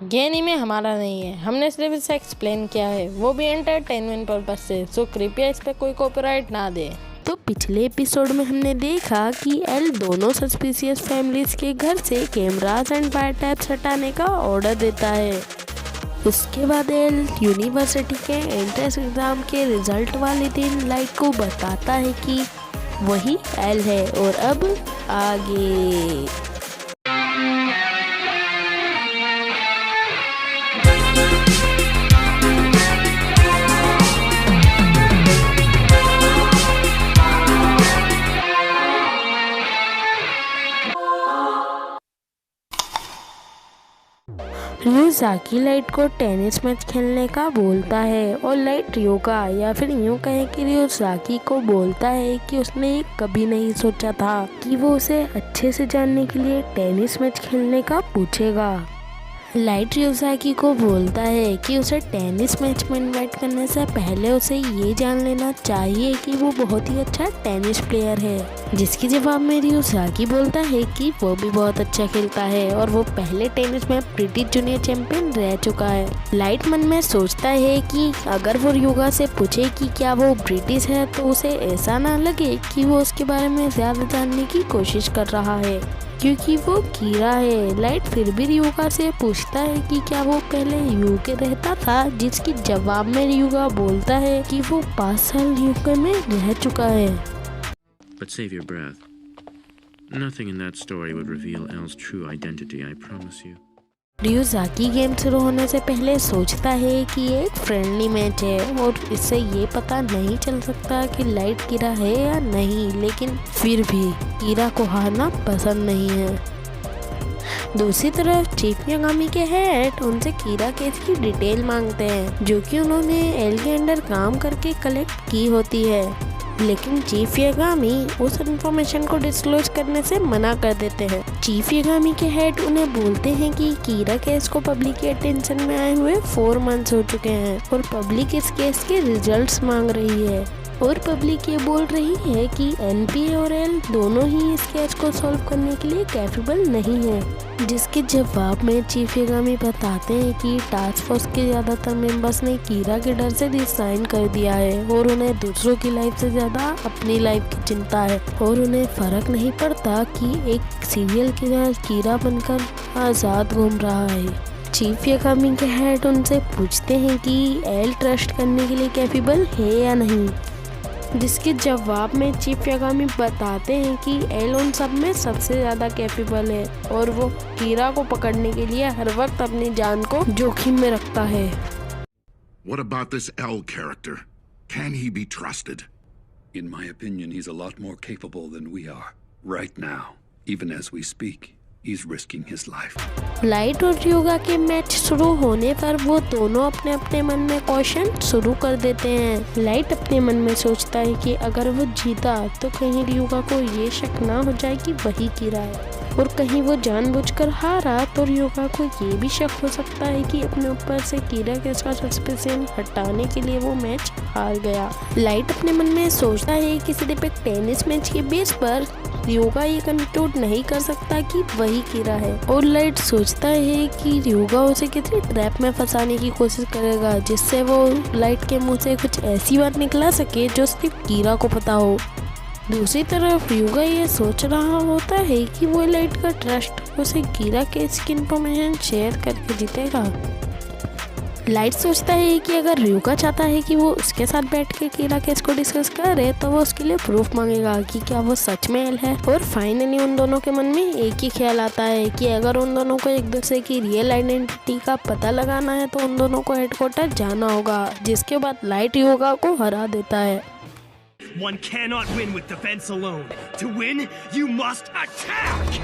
ये एनीमे हमारा नहीं है, हमने सिर्फ इसे एक्सप्लेन किया है, वो भी एंटरटेनमेंट पर्पज से, सो कृपया इस पे कोई कॉपीराइट ना दे। तो पिछले एपिसोड में हमने देखा कि एल दोनों सस्पिशियस फैमिलीज के घर से कैमरास एंड फायर टैप्स हटाने का ऑर्डर देता है। उसके बाद एल यूनिवर्सिटी के एंट्रेंस एग्जाम के रिजल्ट वाले दिन लाइट को बताता है कि वही एल है। और अब आगे यूजाकी लाइट को टेनिस मैच खेलने का बोलता है और लाइट योगा या फिर यूँ कहें कि यूजाकी को बोलता है कि उसने कभी नहीं सोचा था कि वो उसे अच्छे से जानने के लिए टेनिस मैच खेलने का पूछेगा। लाइट यूजाकी को बोलता है कि उसे टेनिस मैच में इन्वाइट करने से पहले उसे ये जान लेना चाहिए कि वो बहुत ही अच्छा टेनिस प्लेयर है, जिसके जवाब में यूजाकी बोलता है कि वो भी बहुत अच्छा खेलता है और वो पहले टेनिस में ब्रिटिश जूनियर चैंपियन रह चुका है। लाइट मन में सोचता है कि अगर वो योगा से पूछे कि क्या वो ब्रिटिश है तो उसे ऐसा ना लगे कि वो उसके बारे में ज्यादा जानने की कोशिश कर रहा है, क्योंकि वो कीरा है। लाइट फिर भी रियोगा से पूछता है कि क्या वो पहले यूके रहता था, जिसकी जवाब में रियोगा बोलता है कि वो 5 साल यूके में रह चुका है। But save your breath. Nothing in that story would reveal Elle's true identity, I promise you. यूजाकी गेम शुरू होने से पहले सोचता है कि ये एक फ्रेंडली मैच है और इससे ये पता नहीं चल सकता कि लाइट कीरा है या नहीं, लेकिन फिर भी कीरा को हारना पसंद नहीं है। दूसरी तरफ चीफ यागामी के हेड उनसे कीरा केस की डिटेल मांगते हैं, जो कि उन्होंने एल के अंडर काम करके कलेक्ट की होती है, लेकिन चीफ यागामी उस इन्फॉर्मेशन को डिस्क्लोज करने से मना कर देते हैं। चीफ यागामी के हेड उन्हें बोलते हैं कि कीरा केस को पब्लिक के अटेंशन में आए हुए 4 मंथ्स हो चुके हैं और पब्लिक इस केस के रिजल्ट्स मांग रही है, और पब्लिक ये बोल रही है कि एनपी और एल दोनों ही इस केस को सॉल्व करने के लिए कैपेबल नहीं है, जिसके जवाब में चीफ यागामी बताते हैं कि टास्क फोर्स के ज़्यादातर मेंबर्स ने कीरा के डर से रिजाइन कर दिया है और उन्हें दूसरों की लाइफ से ज़्यादा अपनी लाइफ की चिंता है, और उन्हें फ़र्क नहीं पड़ता कि एक सीरियल किलर कीरा बनकर आज़ाद घूम रहा है। चीफ यागामी के हेड उनसे पूछते हैं कि एल ट्रस्ट करने के लिए कैपेबल है या नहीं, जिसके जवाब में चीफ यागामी बताते हैं कि एल उन सब में सबसे ज़्यादा कैपेबल है और वो कीरा को पकड़ने के लिए हर वक्त अपनी जान को जोखिम में रखता है। What about this L character? Can he be trusted? In my opinion, he's a lot more capable than we are. Right now, even as we speak, he's risking his life. Light और योगा के match शुरू होने पर वो दोनों अपने अपने मन में क्वेश्चन शुरू कर देते हैं। लाइट अपने मन में सोचता है कि अगर वो जीता तो कहीं योगा को ये शक ना हो जाए कि वही कीरा है, और कहीं वो जानबूझकर हारा तो योगा को ये भी शक हो सकता है कि अपने ऊपर से कीरा के सस्पेंशन हटाने के लिए वो मैच हार गया। लाइट अपने मन में सोचता है कि सिर्फ एक टेनिस मैच के बेस पर योगा ये कंक्लूड नहीं कर सकता कि वही कीरा है, और लाइट सोचता है कि योगा उसे किसी ट्रैप में फंसाने की कोशिश करेगा, जिससे वो लाइट के मुंह से कुछ ऐसी बात निकला सके जो सिर्फ कीरा को पता हो। दूसरी तरफ योगा ये सोच रहा होता है कि वो लाइट का ट्रस्ट उसे कीरा केस की इन्फॉर्मेशन शेयर करके जीतेगा। लाइट सोचता है कि अगर योगा चाहता है कि वो उसके साथ बैठ के कीरा केस को डिस्कस करे तो वो उसके लिए प्रूफ मांगेगा कि क्या वो सच में एल है, और फाइनली उन दोनों के मन में एक ही ख्याल आता है कि अगर उन दोनों को एक दूसरे की रियल आइडेंटिटी का पता लगाना है तो उन दोनों को हेडक्वार्टर जाना होगा, जिसके बाद लाइट योगा को हरा देता है। One cannot win with defense alone. To win, you must attack!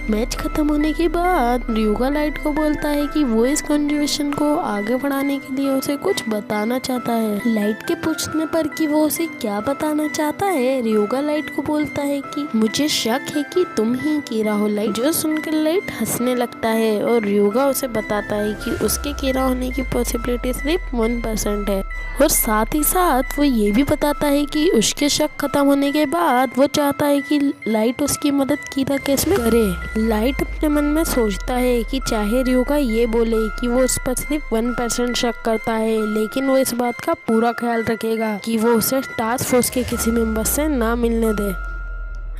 Match खत्म होने के बाद योगा लाइट को बोलता है कि वो इस कन्वर्सेशन को आगे बढ़ाने के लिए उसे कुछ बताना चाहता है। लाइट के पूछने पर कि वो उसे क्या बताना चाहता है, योगा लाइट को बोलता है कि मुझे शक है कि तुम ही कीरा हो। लाइट जो सुनकर लाइट हंसने लगता है और योगा उसे बताता है कि उसके कीरा होने की पॉसिबिलिटी सिर्फ 1% है, और साथ ही साथ वो ये भी बताता है कि उसके शक खत्म होने के बाद वो चाहता है कि लाइट उसकी मदद कीरा केस में करे। लाइट अपने मन में सोचता है कि चाहे रियोगा ये बोले कि वो उस पर सिर्फ 1% शक करता है, लेकिन वो इस बात का पूरा ख्याल रखेगा कि वो उसे टास्क फोर्स के किसी मेंबर से ना मिलने दे।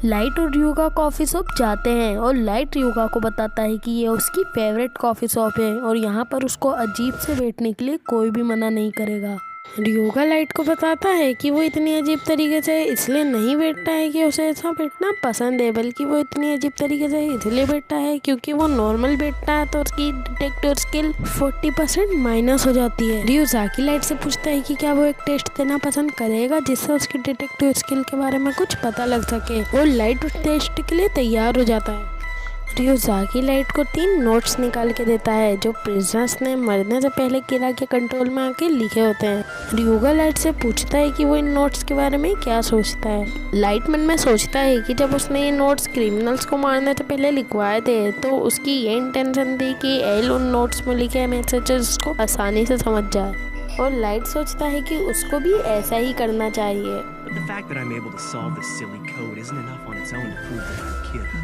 लाइट और रियोगा कॉफ़ी शॉप जाते हैं और लाइट रियोगा को बताता है कि ये उसकी फेवरेट कॉफ़ी शॉप है और यहाँ पर उसको अजीब से बैठने के लिए कोई भी मना नहीं करेगा। रियोगा लाइट को बताता है कि वो इतनी अजीब तरीके से इसलिए नहीं बैठता है कि उसे ऐसा बैठना पसंद है, बल्कि वो इतनी अजीब तरीके से इसलिए बैठता है क्योंकि वो नॉर्मल बैठता है तो उसकी डिटेक्टिव स्किल 40% माइनस हो जाती है। रियोजाकी लाइट से पूछता है कि क्या वो एक टेस्ट देना पसंद करेगा जिससे उसकी डिटेक्टिव स्किल के बारे में कुछ पता लग सके, और लाइट उस टेस्ट के लिए तैयार हो जाता है। रियोजाकी लाइट को 3 नोट्स निकाल के देता है जो प्रिजनर्स ने मरने से पहले कीरा के कंट्रोल में आके लिखे होते हैं। रियोगा लाइट से पूछता है कि वो इन नोट्स के बारे में क्या सोचता है। लाइट मन में सोचता है कि जब उसने ये नोट्स क्रिमिनल्स को मारने से पहले लिखवाए थे तो उसकी ये इंटेंशन थी कि एल उन नोट्स में लिखे मैसेजेस को आसानी से समझ जाए, और लाइट सोचता है कि उसको भी ऐसा ही करना चाहिए। But the fact that I'm able to solve this silly code isn't enough on its own to prove that I'm a kid.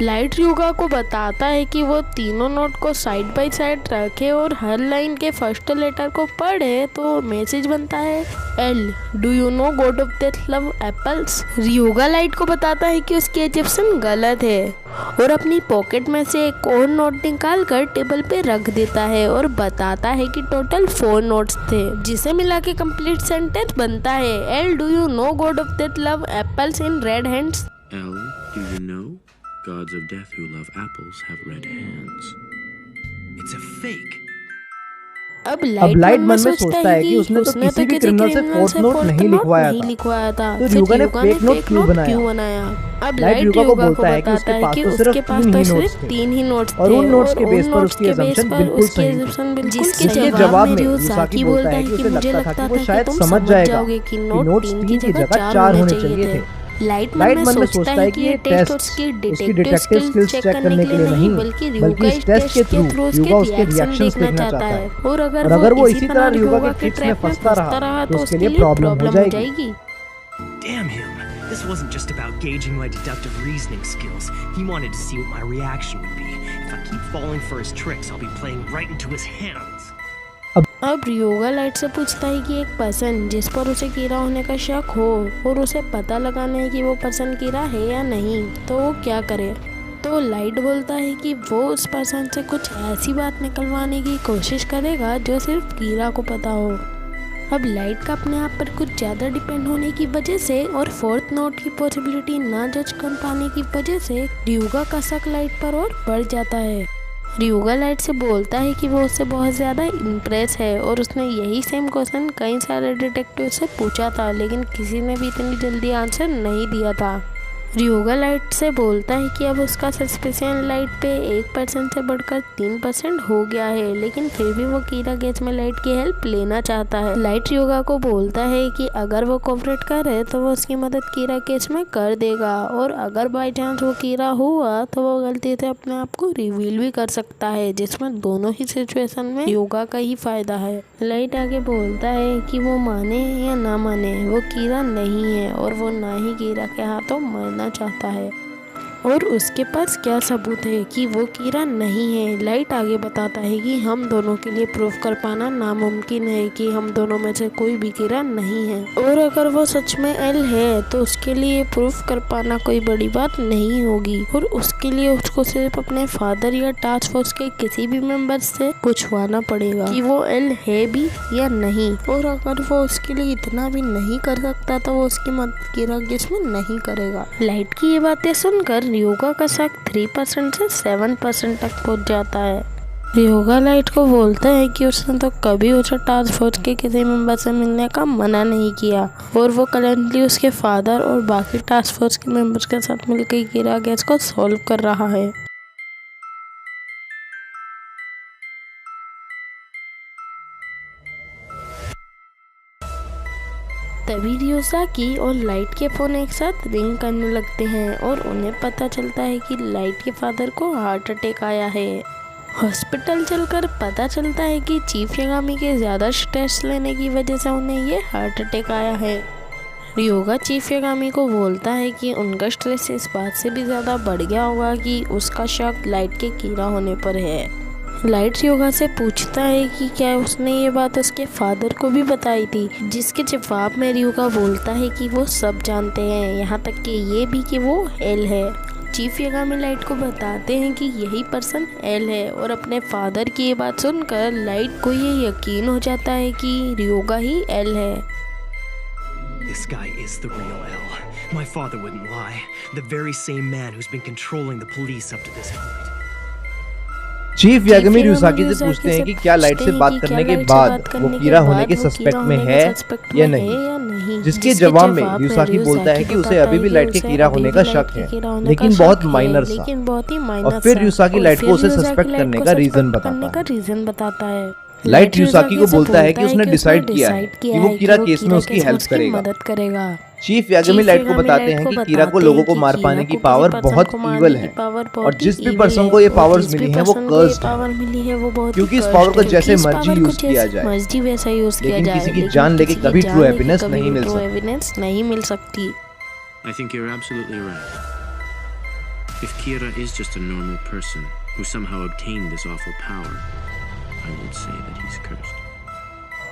Light Ryuga को बताता है कि वो तीनों नोट को साइड बाय साइड रखे और हर लाइन के फर्स्ट लेटर को पढ़े तो मैसेज बनता है, L do you know god of death love apples. Ryuga Light को बताता है कि उसकी एजिप्शन गलत है और अपनी पॉकेट में से एक और नोट निकाल कर टेबल पे रख देता है और बताता है कि टोटल 4 नोट्स थे, जिसे मिला के कंप्लीट सेंटेंस बनता है, L do you know god of death love apples in red hands. L, do you know? Gods of death who love apples have red hands. It's a fake. अब light मन में सोचता है कि उसने तो किसी भी क्रिमिनल से फोर्थ नोट नहीं लिखवाया था, तो रियोगा ने फेक नोट क्यों बनाया। अब लाइट रियोगा को बोलता है कि उसके पास तो सिर्फ 3 ही नोट्स थे और उन नोट्स के बेस पर उसकी असम्पशन बिल्कुल सही, जिसके जवाब में रियोजाकी बोलता है कि मुझे लगता था कि शायद समझ जाएगा कि नोट 3 की जगह 4 होने चाहिए थे। लाइट मन में सोचता है कि ये टेस्ट उसकी डिटेक्टिव स्किल्स चेक करने के लिए नहीं, बल्कि रियोगा इस टेस्ट के थ्रू उसके रिएक्शंस देखना चाहता है, और अगर वो इसी तरह रियोगा के ट्रैप में फंसता रहा तो उसके लिए प्रॉब्लम हो जाएगी। Damn him! This wasn't just about gauging my deductive reasoning skills. He wanted to see what my reaction would be. If I keep falling for his tricks, I'll be playing right into his hands. अब रियोगा light से पूछता है कि एक person जिस पर उसे कीड़ा होने का शक हो और उसे पता लगाना है कि वो पर्सन कीड़ा है या नहीं, तो वो क्या करे। तो लाइट बोलता है कि वो उस पर्सन से कुछ ऐसी बात निकलवाने की कोशिश करेगा जो सिर्फ कीड़ा को पता हो। अब लाइट का अपने आप पर कुछ ज़्यादा डिपेंड होने की वजह से और 4th नोट की पॉसिबिलिटी ना जज कर पाने की वजह से रियोगा का शक लाइट पर और बढ़ जाता है। रियोगा लाइट से बोलता है कि वो उससे बहुत ज़्यादा इम्प्रेस है और उसने यही सेम क्वेश्चन कई सारे डिटेक्टिव से पूछा था, लेकिन किसी ने भी इतनी जल्दी आंसर नहीं दिया था। रियोगा लाइट से बोलता है कि अब उसका सस्पेंशन लाइट पे 1% से बढ़कर 3% हो गया है, लेकिन फिर भी वो कीड़ा केस में लाइट की हेल्प लेना चाहता है। लाइट रियोगा को बोलता है कि अगर वो कोऑपरेट करे तो वो उसकी मदद कीड़ा केस में कर देगा, और अगर बाई चांस वो कीड़ा हुआ तो वो गलती से अपने आप को रिवील भी कर सकता है, जिसमें दोनों ही सिचुएशन में रियोगा का ही फायदा है। लाइट आगे बोलता है कि वो माने या ना माने वो कीड़ा नहीं है और वो ना ही कीड़ा के हाथों मरना चाहता है, और उसके पास क्या सबूत है कि वो कीड़ा नहीं है। लाइट आगे बताता है कि हम दोनों के लिए प्रूफ कर पाना नामुमकिन है कि हम दोनों में से कोई भी कीड़ा नहीं है, और अगर वो सच में एल है तो उसके लिए प्रूफ कर पाना कोई बड़ी बात नहीं होगी, और उसके लिए उसको सिर्फ अपने फादर या टास्क फोर्स के किसी भी मेंबर से पूछवाना पड़ेगा कि वो एल है भी या नहीं, और अगर वो उसके लिए इतना भी नहीं कर सकता तो वो उसकी मदद कीड़ा केस में नहीं करेगा। लाइट की ये बातें सुनकर रियोगा का शक 3% से 7% तक पहुंच जाता है। रियोगा लाइट को बोलता है कि उसने तो कभी उसे टास्क फोर्स के किसी मेंबर से मिलने का मना नहीं किया, और वो करेंटली उसके फादर और बाकी टास्क फोर्स के मेंबर्स के साथ मिलकर कीड़ा केस को सॉल्व कर रहा है। तभी रियोजाकी और लाइट के फोन एक साथ रिंग करने लगते हैं और उन्हें पता चलता है कि लाइट के फादर को हार्ट अटैक आया है। हॉस्पिटल चलकर पता चलता है कि चीफ यागामी के ज़्यादा स्ट्रेस लेने की वजह से उन्हें ये हार्ट अटैक आया है। रियोगा चीफ यागामी को बोलता है कि उनका स्ट्रेस इस बात से भी ज़्यादा बढ़ गया होगा कि उसका शक लाइट के कीड़ा होने पर है। लाइट रियोगा से पूछता है कि क्या उसने ये बात उसके फादर को भी बताई थी, जिसके जवाब में रियोगा बोलता है कि वो सब जानते हैं, यहाँ तक कि ये भी कि वो एल है। चीफ यागामी लाइट को बताते हैं कि यही पर्सन एल है और अपने फादर की ये बात सुनकर लाइट को ये यकीन हो जाता है कि रियोगा ही एल है। This guy is the real L. My father wouldn't lie. The very same man who's been controlling the police up to this point. Chief Yagami Ryuzaki से पूछते हैं कि क्या लाइट से बात करने के बाद वो कीरा होने के सस्पेक्ट में है या नहीं, जिसके जवाब में रियोसाकी बोलता है कि उसे अभी भी लाइट के कीरा होने का शक है, लेकिन बहुत माइनर सा। और फिर रियोसाकी लाइट को उसे सस्पेक्ट करने का रीजन बताता है। लाइट रियोसाकी को बोलता है कि उसने डिसाइड किया है कि वो कीरा केस में उसकी हेल्प करेगा। चीफ यागामी लाइट को बताते हैं कि कीरा को लोगों को मार पाने की पावर बहुत इवल है और जिस भी पर्सन को ये पावर्स मिली हैं वो कर्स्ड है, क्योंकि इस पावर को जैसे मर्जी यूज किया जाए, लेकिन किसी की जान लेके कभी ट्रू हैप्पीनेस नहीं मिल सकती। I think you're absolutely right. If Kira is just a normal person who somehow obtained this awful power, I would say that he's cursed.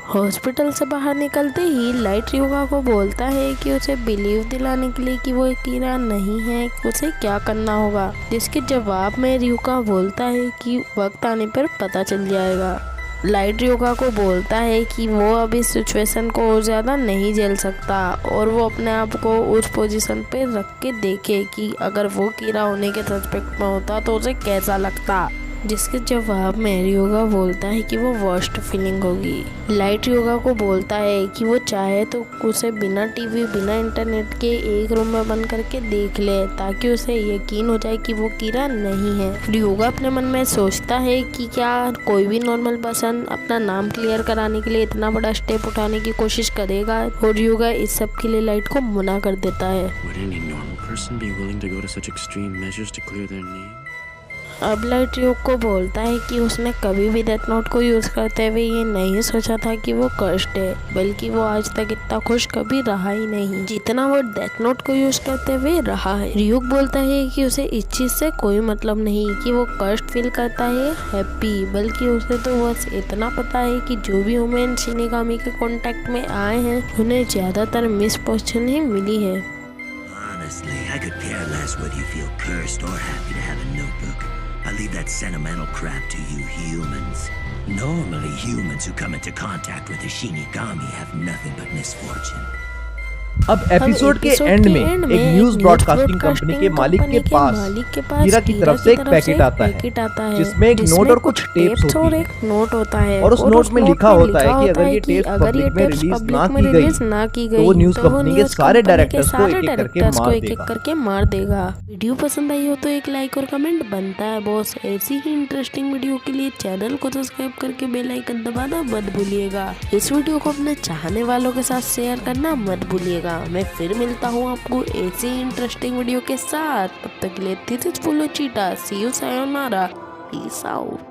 Hospital से बाहर निकलते ही लाइट रियोगा को बोलता है कि उसे बिलीव दिलाने के लिए कि वो कीरा नहीं है उसे क्या करना होगा, जिसके जवाब में रियोगा बोलता है कि वक्त आने पर पता चल जाएगा। लाइट रियोगा को बोलता है कि वो अब इस सिचुएशन को और ज़्यादा नहीं झेल सकता और वो अपने आप को उस पोजीशन पे रख के देखे कि अगर वो कीरा होने के सस्पेक्ट में होता तो उसे कैसा लगता, जिसके जवाब में रियोगा बोलता है कि वो वर्स्ट फीलिंग होगी। लाइट रियोगा को बोलता है कि वो चाहे तो उसे बिना टीवी बिना इंटरनेट के एक रूम में बंद करके देख ले ताकि उसे यकीन हो जाए कि वो कीरा नहीं है। रियोगा अपने मन में सोचता है कि क्या कोई भी नॉर्मल पर्सन अपना नाम क्लियर कराने के लिए इतना बड़ा स्टेप उठाने की कोशिश करेगा, और रियोगा इस सब के लिए लाइट को मना कर देता है। Would any normal person be willing to go to such extreme measures to clear their name? अब लाइट रियोग को बोलता है कि उसने कभी भी डेथ नोट को यूज़ करते हुए ये नहीं सोचा था कि वो कष्ट है, बल्कि वो आज तक इतना खुश कभी रहा ही नहीं जितना वो डेथ नोट को यूज़ करते हुए रहा है। रियोग बोलता है कि उसे इस चीज़ से कोई मतलब नहीं कि वो कष्ट फील करता है हैप्पी, बल्कि उसे तो बस इतना पता है कि जो भी ह्यूमन शिनिगामी के कांटेक्ट में आए हैं उन्हें ज़्यादातर मिसफॉर्चून ही मिली है। Honestly, I could care less whether you feel cursed or happy to have a notebook. I leave that sentimental crap to you humans. Normally, humans who come into contact with a Shinigami have nothing but misfortune. अब episode के and में एक news broadcasting company के मालिक के पास कीरा की तरफ से एक पैकेट आता है जिसमें एक नोट और कुछ टेप्स होती है और उस नोट में लिखा होता है कि अगर ये टेप्स पब्लिक में रिलीज ना की गई तो वो न्यूज कंपनी के सारे डायरेक्टर्स को एक एक करके मार देगा। वीडियो पसंद आई हो तो एक लाइक और कमेंट बनता है बॉस। ऐसी ही इंटरेस्टिंग वीडियो के लिए चैनल को सब्सक्राइब करके बेल आइकन दबाना मत भूलिएगा। इस वीडियो को अपने चाहने वालों के साथ शेयर करना मत भूलिएगा। मैं फिर मिलता हूँ आपको ऐसी इंटरेस्टिंग वीडियो के साथ, तब तक के लिए दिस इज फुल्लो चीटा, सी यू, सायोनारा, पीस आउट।